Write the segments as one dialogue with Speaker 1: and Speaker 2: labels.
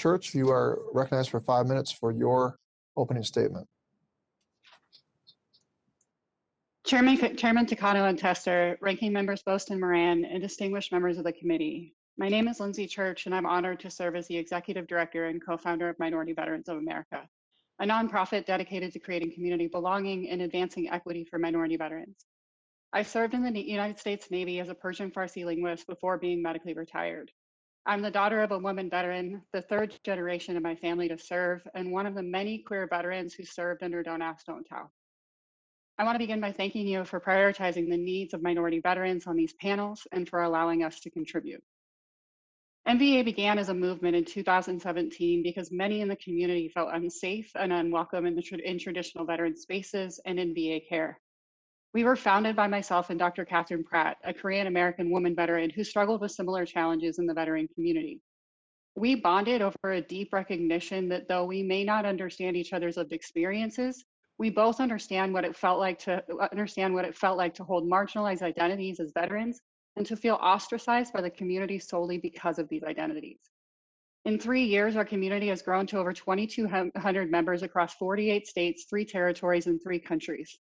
Speaker 1: Church, you are recognized for 5 minutes for your opening statement.
Speaker 2: Chairman Takano and Tester, ranking members Bost and Moran, and distinguished members of the committee. My name is Lindsay Church, and I'm honored to serve as the Executive Director and co-founder of Minority Veterans of America, a nonprofit dedicated to creating community belonging and advancing equity for minority veterans. I served in the United States Navy as a Persian Farsi linguist before being medically retired. I'm the daughter of a woman veteran, the third generation of my family to serve, and one of the many queer veterans who served under Don't Ask, Don't Tell. I want to begin by thanking you for prioritizing the needs of minority veterans on these panels and for allowing us to contribute. MVA began as a movement in 2017 because many in the community felt unsafe and unwelcome in traditional veteran spaces and in VA care. We were founded by myself and Dr. Catherine Pratt, a Korean-American woman veteran who struggled with similar challenges in the veteran community. We bonded over a deep recognition that though we may not understand each other's lived experiences, we both understand what it felt like to hold marginalized identities as veterans and to feel ostracized by the community solely because of these identities. In 3 years, our community has grown to over 2,200 members across 48 states, 3 territories, and 3 countries.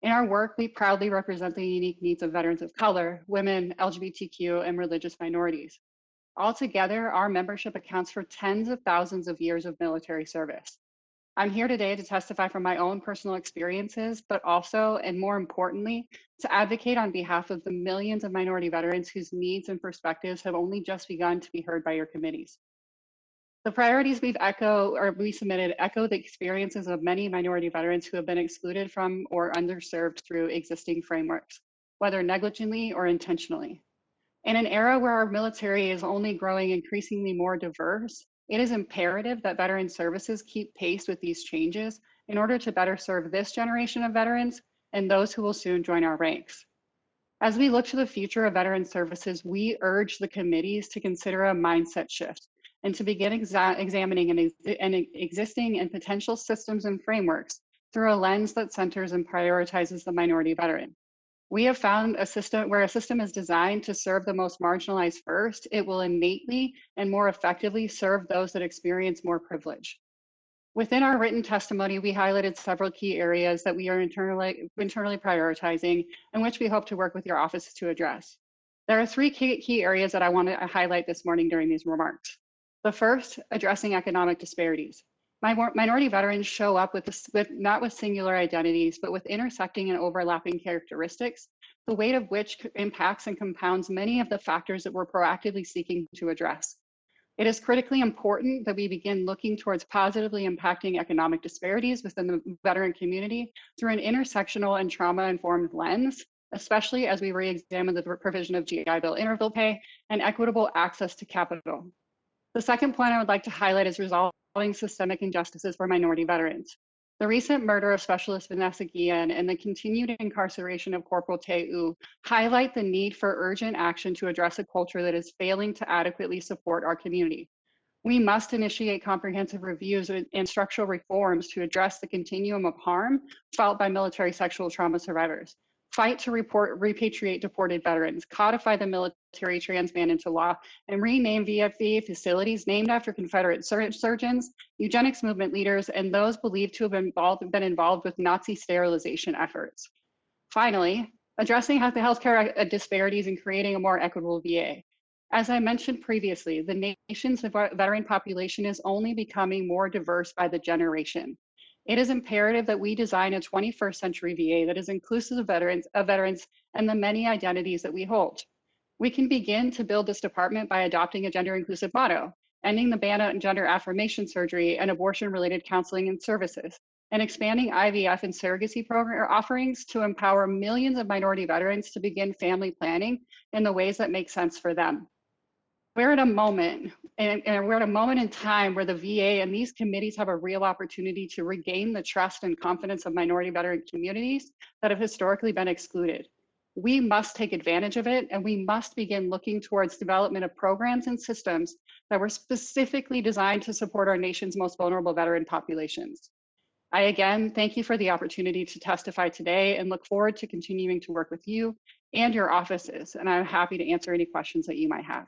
Speaker 2: In our work, we proudly represent the unique needs of veterans of color, women, LGBTQ, and religious minorities. Altogether, our membership accounts for tens of thousands of years of military service. I'm here today to testify from my own personal experiences, but also, and more importantly, to advocate on behalf of the millions of minority veterans whose needs and perspectives have only just begun to be heard by your committees. The priorities we submitted echo the experiences of many minority veterans who have been excluded from or underserved through existing frameworks, whether negligently or intentionally. In an era where our military is only growing increasingly more diverse, it is imperative that veteran services keep pace with these changes in order to better serve this generation of veterans and those who will soon join our ranks. As we look to the future of veteran services, we urge the committees to consider a mindset shift and to begin examining existing and potential systems and frameworks through a lens that centers and prioritizes the minority veteran. We have found a system where a system is designed to serve the most marginalized first, it will innately and more effectively serve those that experience more privilege. Within our written testimony, we highlighted several key areas that we are internally prioritizing and which we hope to work with your office to address. There are 3 key areas that I want to highlight this morning during these remarks. The first, addressing economic disparities. Minority veterans show up not with singular identities, but with intersecting and overlapping characteristics, the weight of which impacts and compounds many of the factors that we're proactively seeking to address. It is critically important that we begin looking towards positively impacting economic disparities within the veteran community through an intersectional and trauma-informed lens, especially as we re-examine the provision of GI Bill interval pay and equitable access to capital. The second point I would like to highlight is resolving systemic injustices for minority veterans. The recent murder of Specialist Vanessa Guillen and the continued incarceration of Corporal Tae-U highlight the need for urgent action to address a culture that is failing to adequately support our community. We must initiate comprehensive reviews and structural reforms to address the continuum of harm felt by military sexual trauma survivors. Fight to repatriate deported veterans, codify the military trans ban into law, and rename VFV facilities named after Confederate surgeons, eugenics movement leaders, and those believed to have been involved with Nazi sterilization efforts. Finally, addressing the healthcare disparities and creating a more equitable VA. As I mentioned previously, the nation's veteran population is only becoming more diverse by the generation. It is imperative that we design a 21st century VA that is inclusive of veterans and the many identities that we hold. We can begin to build this department by adopting a gender inclusive motto, ending the ban on gender affirmation surgery and abortion-related counseling and services, and expanding IVF and surrogacy program offerings to empower millions of minority veterans to begin family planning in the ways that make sense for them. We're at a moment, and we're at a moment in time where the VA and these committees have a real opportunity to regain the trust and confidence of minority veteran communities that have historically been excluded. We must take advantage of it, and we must begin looking towards development of programs and systems that were specifically designed to support our nation's most vulnerable veteran populations. I again thank you for the opportunity to testify today and look forward to continuing to work with you and your offices, and I'm happy to answer any questions that you might have.